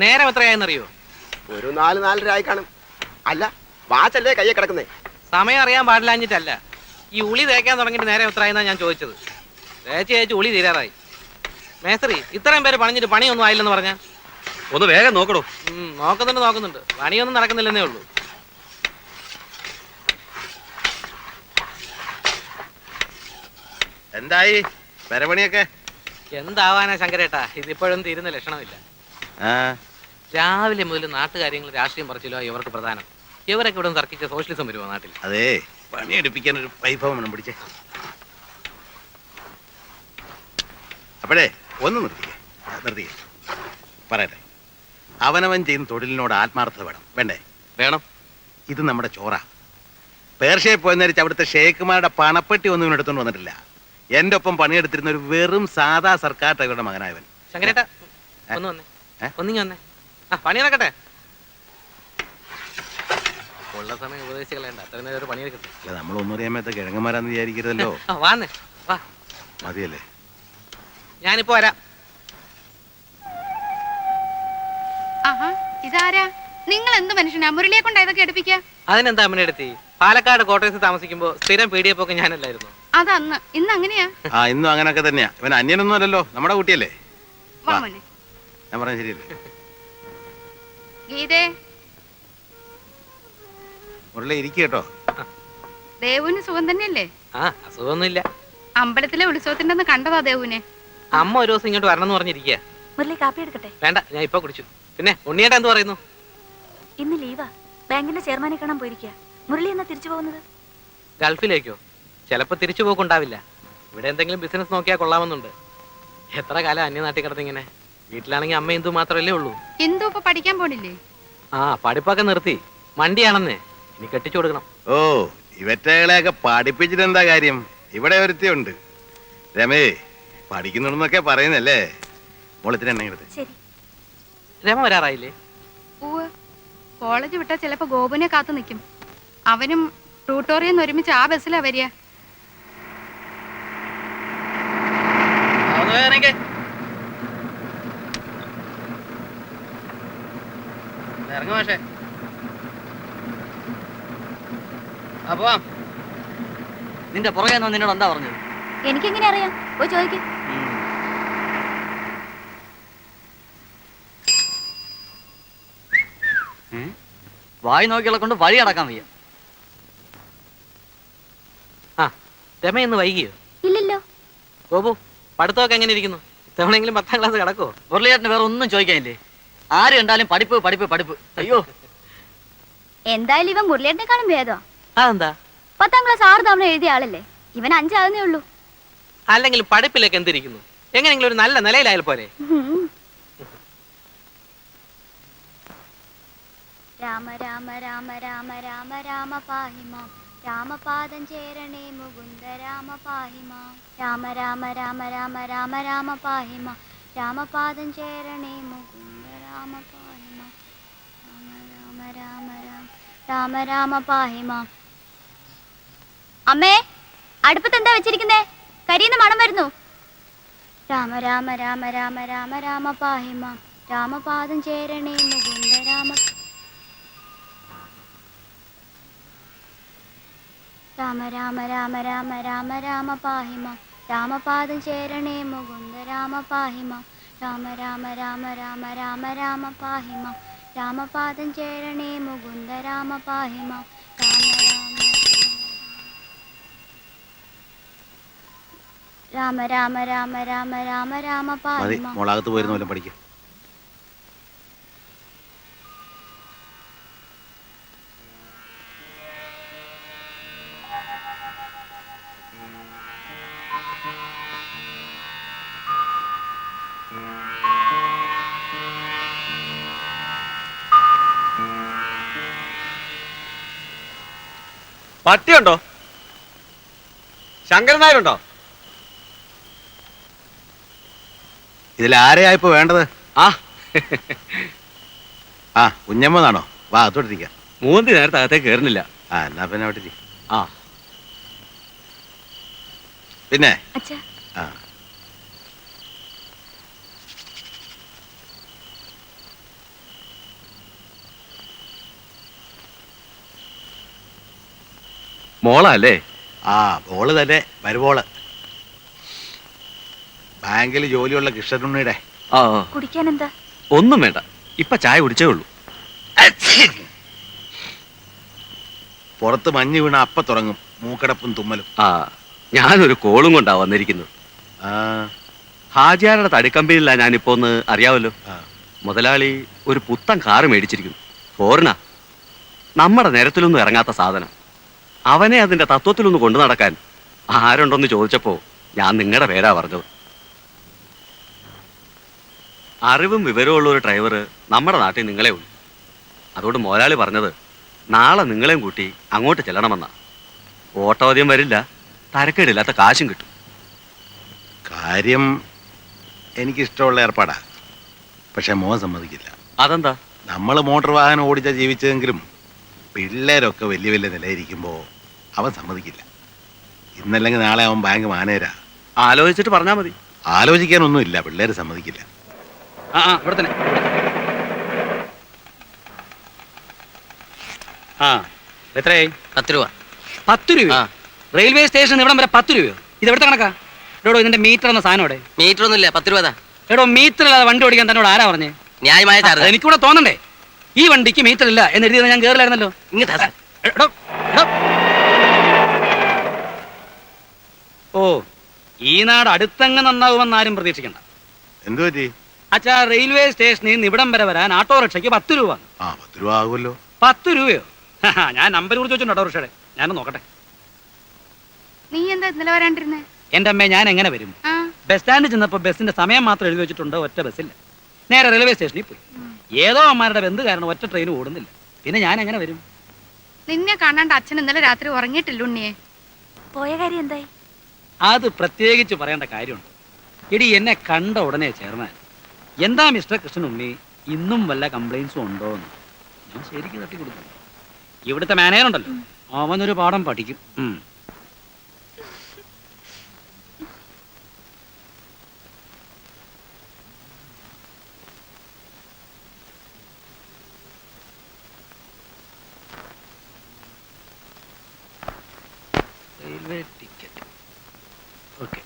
നേരം എത്രയായെന്നറിയോ? ഒരു 4-4:30 ആയി കാണും. അല്ല, വാച്ചല്ലേ കയ്യെ കിടക്കുന്നേ? സമയം അറിയാൻ പാടില്ലാഞ്ഞിട്ടല്ല. ഈ ഉളി തേക്കാൻ തുടങ്ങിയിട്ട് നേരം എത്രയായെന്നാ ഞാൻ ചോദിച്ചത്. തേച്ച് ഉളി തീരാറായി. മേസ്ത്രി, ഇത്രയും പേര് പണിഞ്ഞിട്ട് പണിയൊന്നും ആയില്ലെന്ന് പറഞ്ഞ ഒന്ന് വേഗം നോക്കണോ? നോക്കുന്നുണ്ട്. പണിയൊന്നും നടക്കുന്നില്ലെന്നേ ഉള്ളൂ. എന്തായി പരപണിയൊക്കെ? എന്താവാനാ ശങ്കരേട്ടാ, ഇതിപ്പോഴും തീരുന്ന ലക്ഷണമില്ല. രാവിലെ മുതൽ നാട്ടുകാര്യങ്ങൾ രാഷ്ട്രീയം പറച്ചില്ലോ ഇവർക്ക് പ്രധാനം. ഇവരൊക്കെ ഇവിടെ തർക്കിച്ച സോഷ്യലിസം വരുമോ നാട്ടിൽ? അതെ, പണിയെടുപ്പിക്കാൻ ഒരു വൈഭവം വേണം പിടിച്ചേ. അപ്പോഴേ ഒന്ന് നിർത്തിക്കേ പറയട്ടെ. അവനവൻ ചെയ്യുന്ന തൊഴിലിനോട് ആത്മാർത്ഥത വേണ്ടേ? വേണം. ഇത് നമ്മുടെ ചോറ. പേർഷ്യയിൽ പോയെന്നരിച്ച് അവിടുത്തെ ഷേഖുമാരുടെ പണപ്പെട്ടി ഒന്നും എടുത്തോണ്ട് വന്നിട്ടില്ല. എന്റെ ഒപ്പം പണിയെടുത്തിരുന്ന ഒരു വെറും സാധാ സർക്കാർ ഡ്രൈവറുടെ മകനായവൻ. ശങ്കരേട്ടാ, ഒന്നിങ്ങി വന്നേ. പണി നടക്കട്ടെ. ഉള്ള സമയം ഉപദേശികളേണ്ട, അത്ര നേരം ഒരു പണിയെടുക്കട്ടെ. അല്ല, നമ്മളൊന്നും അറിയാമത്ത കിഴങ്ങന്മാരാന്ന് വിചാരിക്കരുതല്ലോ. വാ മതിയല്ലേ? ഞാനിപ്പോ വരാം. ഇതാരാ? നിങ്ങൾ എന്ത് മനുഷ്യനാ? മുരളിയെ കൊണ്ട് ഇതൊക്കെ എടുപ്പിക്ക. അതിനെന്താ അമ്മനെടുത്തി? പാലക്കാട് കോട്ടയത്ത് താമസിക്കുമ്പോ സ്ഥിരം പീഡിയപ്പൊക്കെ ഞാനല്ലായിരുന്നു. അതന്ന്. ഇന്ന് അങ്ങനെയാ? ഇന്നും അങ്ങനൊക്കെ തന്നെയാ. ഇവൻ അന്യനൊന്നും അല്ലല്ലോ, നമ്മുടെ കുട്ടിയല്ലേ. ഞാൻ പറഞ്ഞ ശരിയല്ലേ? ഗീതേ, മുരളി ഇരിക്കുക കേട്ടോ. ദേവുവിന് സുഖം തന്നെയല്ലേ? അസുഖമൊന്നുമില്ല. അമ്പലത്തിലെ ഉത്സവത്തിന്റെ കണ്ടതാ ദേവുവിനെ. അമ്മ ഒരു ദിവസം ഇങ്ങോട്ട് വരണം എന്ന് പറഞ്ഞിരിക്കുക. മുരളി കാപ്പി എടുക്കട്ടെ? വേണ്ട, ഞാൻ ഇപ്പൊ കുടിച്ചു. പിന്നെ ഉണ്ണിയേട്ടാ എന്ത് പറയുന്നു? ഇന്ന് ലീവാ, ബാങ്കിന്റെ ചെയർമാനെ കാണാൻ പോയിരിക്കുക. മുരളി എന്നാ തിരിച്ചു പോകുന്നത്? ഗൾഫിലേക്കോ? ചിലപ്പോ തിരിച്ചു പോക്കുണ്ടാവില്ല. ഇവിടെ എന്തെങ്കിലും ബിസിനസ് നോക്കിയാൽ കൊള്ളാമെന്നുണ്ട്. എത്ര കാലം അന്യനാട്ടിൽ കിടന്നിങ്ങനെ. വീട്ടിലാണെങ്കിൽ അമ്മ ഇന്ദു മാത്രമല്ലേ ഉള്ളൂ. ഇന്ദു ഇപ്പൊ പഠിക്കാൻ പോണില്ലേ? പഠിപ്പൊക്കെ നിർത്തി. മണ്ടിയാണെന്നേ. ഇനി കെട്ടിച്ചു കൊടുക്കണം. ഓ, ഇവറ്റകളെയൊക്കെ പഠിപ്പിച്ചിട്ട് എന്താ കാര്യം? ഇവിടെ ഒരുത്തിയുണ്ട്, രമേ, പഠിക്കുന്നുണ്ടെന്നൊക്കെ പറയുന്നല്ലേ. മോളത്തിന് എണ്ണ എടുത്ത്. ശരി. രമ വരാറായില്ലേ? കോളേജ് വിട്ടാ ചിലപ്പോ ഗോപുനെ കാത്തു നിൽക്കും. അവനും ട്യൂട്ടോറിയെന്ന് ഒരുമിച്ച് ആ ബസ്സിലാ വരിക. ഇറങ്ങുമാഷേ. നിന്റെ പുറകെ നിന്നോട് എന്താ പറഞ്ഞത്? എനിക്കെങ്ങനെ അറിയാം? പോയി ചോദിക്കും. വായി നോക്കിയുള്ള കൊണ്ട് വഴി അടക്കാൻ വയ്യ. രമ ഇന്ന് വൈകിയോ? ഇല്ലല്ലോ. ഗോപു, പഠിത്തമൊക്കെ എങ്ങനെ ഇരിക്കുന്നു? തവണെങ്കിലും 10ാം ക്ലാസ് കിടക്കോ? മുരളിയേട്ടന് വേറെ ഒന്നും ചോദിക്കാനില്ലേ? ആര് കണ്ടാലും പഠിപ്പ്. അയ്യോ, എന്തായാലും ഇവൻ മുരളിയേട്ടനെക്കാളും ഭേദം. അതെന്താ? 10ാം ക്ലാസ് 6 തവണ എഴുതിയ ആളല്ലേ. ഇവൻ 5 ആകുന്നേ ഉള്ളൂ. അല്ലെങ്കിൽ പഠിപ്പിലേക്ക് എന്തിരിക്കുന്നു? എങ്ങനെയെങ്കിലും ഒരു നല്ല നിലയിലായാൽ പോലെ. രാമ രാമ രാമ രാമ രാമ രാമ പാഹിമാം, രാമപാദം ചേരണേ മുകുന്ദ രാമ പാഹിമാം. രാമ രാമ രാമ രാമ രാമ രാമ പാഹിമാം, രാമപാദം ചേരണേ മുകുന്ദ രാമ പാഹിമാം. രാമ രാമ രാമ രാമ രാമ രാമ പാഹിമാം. അമ്മേ, അടുപ്പത്ത് എന്താ വെച്ചിരിക്കുന്നേ? കരിയുന്ന മണം വരുന്നു. രാമ രാമ രാമ രാമ രാമ രാമ പാഹിമാം, രാമപാദം ചേരണേ മുകുന്ദ രാമ. രാമ രാമ രാമ രാമ രാമ രാമ പാഹിമാം, രാമപാദം ചേരണേ മുകുന്ദ രാമ പാഹിമാം. രാമ രാമ രാമ രാമ രാമ രാമ പാഹിമാം, രാമപാദം ചേരണേ മുകുന്ദ രാമ പാഹിമാം. രാമ രാമ രാമ രാമ രാമ രാമ പാഹിമാം. മോളകത്ത് പോയിരുന്ന പോലെ പഠിക്കും. പട്ടിയുണ്ടോ? ശങ്കരൻ നായരുണ്ടോ? ഇതിലാരെയാ ഇപ്പൊ വേണ്ടത്? കുഞ്ഞമ്മന്നാണോ? വാ, അത്തോട്ടിരിക്കാം. 3 നേരത്തെ അകത്തേക്ക് കയറുന്നില്ല. എന്നാ പിന്നെ അവിടെ പിന്നെ മോളാ അല്ലേ? ആ മോള് തന്നെ വരുവോള്. ബാങ്കിൽ ജോലിയുള്ള കൃഷ്ണനുണ്ണിയുടെ. ആ കുടിക്കാൻ എന്താ? ഒന്നും വേണ്ട, ഇപ്പൊ ചായ കുടിച്ചേ ഉള്ളൂ. പുറത്ത് മഞ്ഞ് വീണ അപ്പ തുടങ്ങും മൂക്കടപ്പും തുമ്മലും. ആ ഞാനൊരു കോളും കൊണ്ടാ വന്നിരിക്കുന്നത്. ആ ഹാജിയാരുടെ തടിക്കമ്പനിയില്ല ഞാനിപ്പോ ഒന്ന് അറിയാമല്ലോ. ആ. മുതലാളി ഒരു പുത്തൻ കാറ് മേടിച്ചിരിക്കുന്നു. ഫോറിനാ. നമ്മുടെ നിരത്തിലൊന്നും ഇറങ്ങാത്ത സാധനം. അവനെ അതിന്റെ തത്വത്തിലൊന്ന് കൊണ്ടു നടക്കാൻ ആരുണ്ടെന്ന് ചോദിച്ചപ്പോ ഞാൻ നിങ്ങളുടെ പേരാ പറഞ്ഞത്. അറിവും വിവരവും ഉള്ള ഒരു ഡ്രൈവർ നമ്മുടെ നാട്ടിൽ നിങ്ങളെ ഉള്ളൂ. അതുകൊണ്ട് മുതലാളി പറഞ്ഞത് നാളെ നിങ്ങളെയും കൂട്ടി അങ്ങോട്ട് ചെല്ലണമെന്നാ. ഓട്ടോ അധികം വരില്ല, തരക്കേടില്ലാത്ത കാശും കിട്ടും. കാര്യം എനിക്കിഷ്ടമുള്ള ഏർപ്പാടാ. പക്ഷെ മോൻ സമ്മതിക്കില്ല. അതെന്താ? നമ്മൾ മോട്ടോർ വാഹനം ഓടിച്ചാ ജീവിച്ചതെങ്കിലും പിള്ളേരൊക്കെ വലിയ വലിയ നിലയിരിക്കുമ്പോ അവൻ സമ്മതിക്കില്ല. ഇന്നല്ലെങ്കിൽ നാളെ അവൻ ബാങ്ക് മാനേരാ. ആലോചിച്ചിട്ട് പറഞ്ഞാ മതി. ആലോചിക്കാനൊന്നുമില്ല, പിള്ളേര് സമ്മതിക്കില്ല. ആ ഇവിടെ തന്നെ. ആ എത്രയായി? 10 രൂപ. 10 രൂപ? റെയിൽവേ സ്റ്റേഷൻ ഇവിടം വരെ 10 രൂപയോ? ഇത് എവിടുത്തെ കണക്കാ? എടോ ഇതിന്റെ മീറ്റർ എന്ന സാധനം ഇവിടെ. മീറ്റർ ഒന്നുമില്ല, 10 രൂപ. എടോ മീറ്റർ ഇല്ലാതെ വണ്ടി ഓടിക്കാൻ തന്നോട് ആരാ പറഞ്ഞേ? ന്യായമായ ചാർജ്. എനിക്കൂടെ തോന്നണ്ടേ? ഈ വണ്ടിക്ക് മീറ്റർ ഇല്ല എന്ന് എഴുതിയത് ഞാൻ കേറില്ലായിരുന്നല്ലോ. എടോ, എടോ. ഓ ഈ നാട് അടുത്തങ്ങ് നന്നാവുമെന്ന് ആരും പ്രതീക്ഷിക്കണ്ട. എന്തു പറ്റി? അച്ഛാ റെയിൽവേ സ്റ്റേഷനിൽ നിന്ന് ഇവിടം വരെ വരാൻ ഓട്ടോറിക്ഷയ്ക്ക് 10 രൂപ. ആ 10 രൂപ ആകുമല്ലോ. 10 രൂപയോ? ഞാൻ നമ്പർ കുറിച്ച് വെച്ചിട്ടുണ്ട് ഓട്ടോറിക്ഷയുടെ. ഞാനൊന്ന് നോക്കട്ടെ. നീ എന്താ ഇന്നലെ വരാണ്ടിരുന്നേ? എന്റെ അമ്മ ഞാൻ എങ്ങനെ വരും? ആ ബസ് സ്റ്റാൻഡിൽ ചെന്നപ്പോ ബസിന്റെ സമയം മാത്രം എഴുതി വെച്ചിട്ടുണ്ട്. ഒറ്റ ബസ്സില്ല. നേരെ റെയിൽവേ സ്റ്റേഷനിൽ പോയി. ഏതോ അമ്മമാരുടെ ബന്ധു കാരണം ഒറ്റ ട്രെയിൻ ഓടുന്നില്ല. പിന്നെ ഞാൻ എങ്ങനെ വരും? നിന്നെ കാണാണ്ട് അച്ഛൻ ഇന്നലെ രാത്രി ഉറങ്ങിയിട്ടില്ല ഉണ്ണിയെ. പോയ കാര്യം എന്തായി? അത് പ്രത്യേകിച്ച് പറയേണ്ട കാര്യമുണ്ട്. എടി എന്നെ കണ്ട ഉടനെ ചെയർമാൻ, എന്താ മിസ്റ്റർ കൃഷ്ണനുണ്ണി ഇന്നും വല്ല കംപ്ലൈൻസും ഉണ്ടോ എന്ന് ഞാൻ ശരിക്കും തട്ടി കൊടുത്തു. ഇവിടുത്തെ മാനേജർ ഉണ്ടല്ലോ, അവനൊരു പാഠം പഠിക്കും. Railway ticket okay,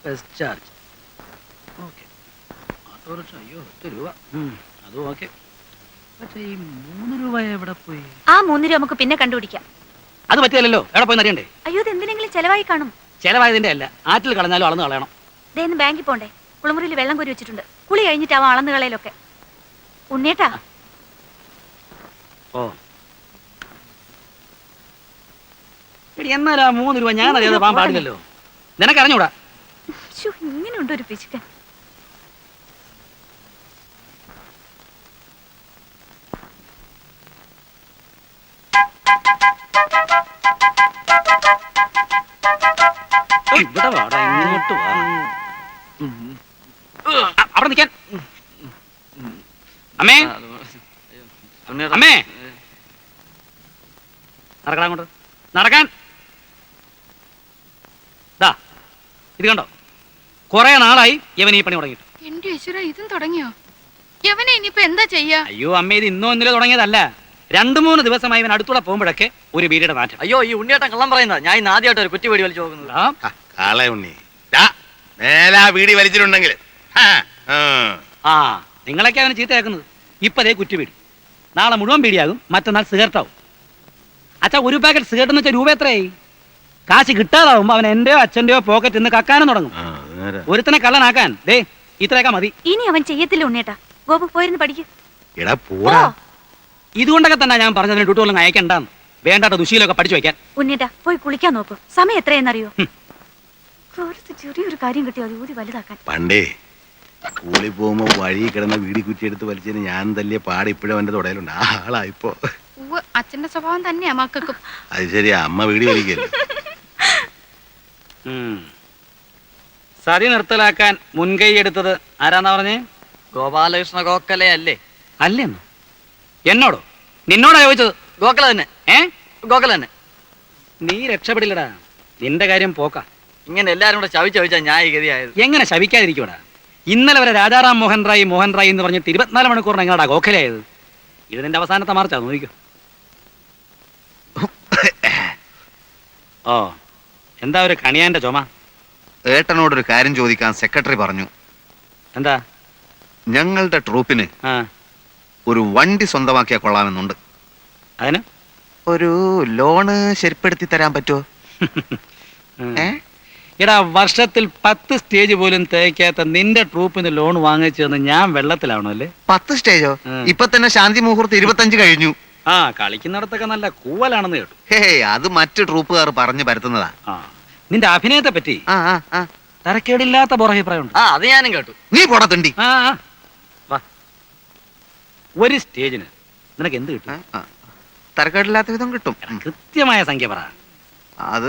bus charge okay, autorickshaw അയ്യോ 10 രൂപ അതും ഓക്കെ. പക്ഷേ ഈ 3 രൂപ എവിടെ പോയി? ആ 3 രൂപ നമുക്ക് പിന്നെ കണ്ടുപിടിക്കാം. അത് പറ്റിയല്ലോ. എവിടെ പോയി അറിയണ്ടേ? അയ്യോ ഇത് എന്തിനെങ്കിലും ചെലവായി കാണും. ചെലവായതിന്റെ അല്ല, ആറ്റിൽ കളഞ്ഞാലും അളന്ന് കളയണം. ഇന്ന് ബാങ്കിൽ പോണ്ടേ? കുളിമുറിയിൽ വെള്ളം കോരി വെച്ചിട്ടുണ്ട്. കുളി കഴിഞ്ഞിട്ടാവും അളന്ന് കളയിലൊക്കെ. ഉണ്ണേട്ടാ ഓ എടി എന്നാലാ 3 രൂപ ഞാൻ അറിയാതെ പോകാൻ പാടില്ലല്ലോ. നിനക്കറിഞ്ഞൂടാ? ഇങ്ങനെയുണ്ട് ഒരു പിശുക്കൻ. ഇവിടെ വാടാ, ഇങ്ങോട്ട് വാ. അവിടെ നിൽക്കാൻ. അമ്മേ അമ്മേ നടക്കാൻ അങ്ങോട്ട് നടക്കാൻ. ദാ ഇത് കണ്ടോ, കുറെ നാളായി ഇവൻ ഈ പണി തുടങ്ങിയിട്ട്. എന്റെ ഈശ്വര, ഇതും തുടങ്ങിയോ? യവനെ ഇനിയിപ്പോ എന്താ ചെയ്യാ? അയ്യോ അമ്മ, ഇത് ഇന്നോ ഇന്നലെ തുടങ്ങിയതല്ല. 2-3 ദിവസമായി ഇവൻ അടുത്തൂടെ പോകുമ്പോഴൊക്കെ ഒരു വീടിയുടെ മാറ്റം. അയ്യോ ഈ ഉണ്ണിയേട്ടൻ കള്ളം പറയുന്നത്. ഞാൻ ഇന്ന് ആദ്യമായിട്ട് ഒരു കുറ്റി വേടി വലിച്ചു പോകുന്നത്. കാളെ ഉണ്ണി മേലാ വീടി വലിച്ചിട്ടുണ്ടെങ്കിൽ ആ നിങ്ങളൊക്കെ അവന് ചീത്തയാക്കുന്നത്. ഇപ്പതേ കുറ്റിവീടി, നാളെ മുഴുവൻ പീടിയാകും, മറ്റന്നാൾ സിഗരറ്റാവും. അച്ഛാ ഒരു പാക്കറ്റ് സിഗരറ്റ് എന്ന് വെച്ചാൽ രൂപ എത്രയായി? കാശ് കിട്ടാതാവുമ്പോ അവൻ എന്റെയോ അച്ഛന്റെയോ പോക്കറ്റ് നിന്ന് കക്കാനും തുടങ്ങും. ഒരുത്തനെ കള്ളനാക്കാൻ ദേ ഇത്രയൊക്കെ മതി. ഇനി അവൻ ചെയ്യത്തില്ല ഉണ്ണേട്ടാ. ഗോപു പോയിരുന്ന് പഠിക്കും. എടാ പോടാ. ഇതുകൊണ്ടൊക്കെ തന്നെ ഞാൻ പറഞ്ഞതിന് ഡ്യൂട്ടികളും അയക്കണ്ടെന്ന്. വേണ്ടാത്ത ദുശീലൊക്കെ പഠിച്ചു വയ്ക്കാൻ. ഉണ്ണേട്ടാ പോയി കുളിക്കാൻ നോക്കൂ. സമയം എത്രയെന്നറിയോ? കുറച്ച് ചെറിയൊരു കാര്യം കിട്ടിയോ അത് ഊതി വലുതാക്കാൻ. പണ്ടേ സ്കൂളിൽ പോകുമ്പോ വഴി കിടന്ന വീടി കുറ്റിയെടുത്ത് വലിച്ചതിന് ഞാൻ തല്ലിയ പാട് ഇപ്പോഴും അവന്റെ തുടയിലുണ്ട്. ആ ആളാ ഇപ്പോ. അച്ഛന്റെ സ്വഭാവം തന്നെയാ മക്കൾക്കും. അത് ശരിയാ, അമ്മ വീടി വലിക്കല്ലോ. സതി നിർത്തലാക്കാൻ മുൻകൈ എടുത്തത് ആരാന്നാ പറഞ്ഞേ? ഗോപാലകൃഷ്ണ ഗോഖലെ അല്ലേ? അല്ലെന്നോ? എന്നോടോ? നിന്നോടാ ചോദിച്ചത്? ഗോഖല തന്നെ. ഗോഖല തന്നെ. നീ രക്ഷപ്പെടില്ലടാ, നിന്റെ കാര്യം പോക്കാ. ഇങ്ങനെ എല്ലാരും കൂടെ ചവിച്ചാ ഞാൻ ഈ ഗതിയായത്. എങ്ങനെ ശവിക്കാതിരിക്കൂടാ? ഇന്നലെ വരെ രാജാറാം മോഹൻ റായ് എന്ന് പറഞ്ഞിട്ട് 24 മണിക്കൂറിന് എങ്ങനെയാ ഗോഖലയായത്? ഇത് നിന്റെ അവസാനത്തെ മാർച്ചാ, നോക്കിക്കോ. ഓ എന്താ ഒരു കണിയാന്റെ ചുമ? ഏട്ടനോടൊരു കാര്യം ചോദിക്കാൻ സെക്രട്ടറി പറഞ്ഞു. എന്താ? ഞങ്ങളുടെ ട്രൂപ്പിന് ആ ഒരു വണ്ടി സ്വന്തമാക്കിയാൽ കൊള്ളാമെന്നുണ്ട്. അതിന് ഒരു ലോണ് ശരിപ്പെടുത്തി തരാൻ പറ്റുമോ? ഏ? എടാ, വർഷത്തിൽ 10 സ്റ്റേജ് പോലും തേക്കാത്ത നിന്റെ ട്രൂപ്പിന് ലോൺ വാങ്ങിച്ചതെന്ന് ഞാൻ വെള്ളത്തിലാവണോ അല്ലേ? 10 സ്റ്റേജോ? ഉം. ഇപ്പൊ തന്നെ ശാന്തി മുഹൂർത്ത് 25 കഴിഞ്ഞു. ആ കളിക്കുന്നിടത്തൊക്കെ നല്ല കൂവലാണെന്ന് കേട്ടു. ഹേ, അത് മറ്റു ട്രൂപ്പുകാർ പറഞ്ഞു പരത്തുന്നതാ. ആ നിന്റെ അഭിനയത്തെ പറ്റി ആ ആ ആ തരക്കേടില്ലാത്ത പുറഭിപ്രായമുണ്ട്. ആ അത് ഞാനും കേട്ടു. നീ പോടത്തുണ്ടി. ആ ആ. വാ. ഒരു സ്റ്റേജിന് നിനക്ക് എന്ത് കിട്ടും? തരക്കേടില്ലാത്ത വിധം കിട്ടും. കൃത്യമായ സംഖ്യ പറ. അത്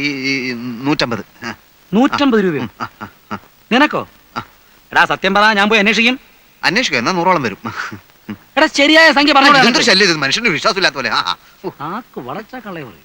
ഈ 150. 150 രൂപയോ? നിനക്കോ? എടാ സത്യം പറ, ഞാൻ പോയി അന്വേഷിക്കും. അന്വേഷിക്കും, എന്നാ 100ഓളം വരും. എടാ ശരിയായ സംഖ്യ എന്തൊരു പറഞ്ഞു. ശല്യം ഇത്, മനുഷ്യന് വിശ്വാസമില്ലാത്ത പോലെ. ആക്ക് വളച്ചാ കള്ളയെ പറയും.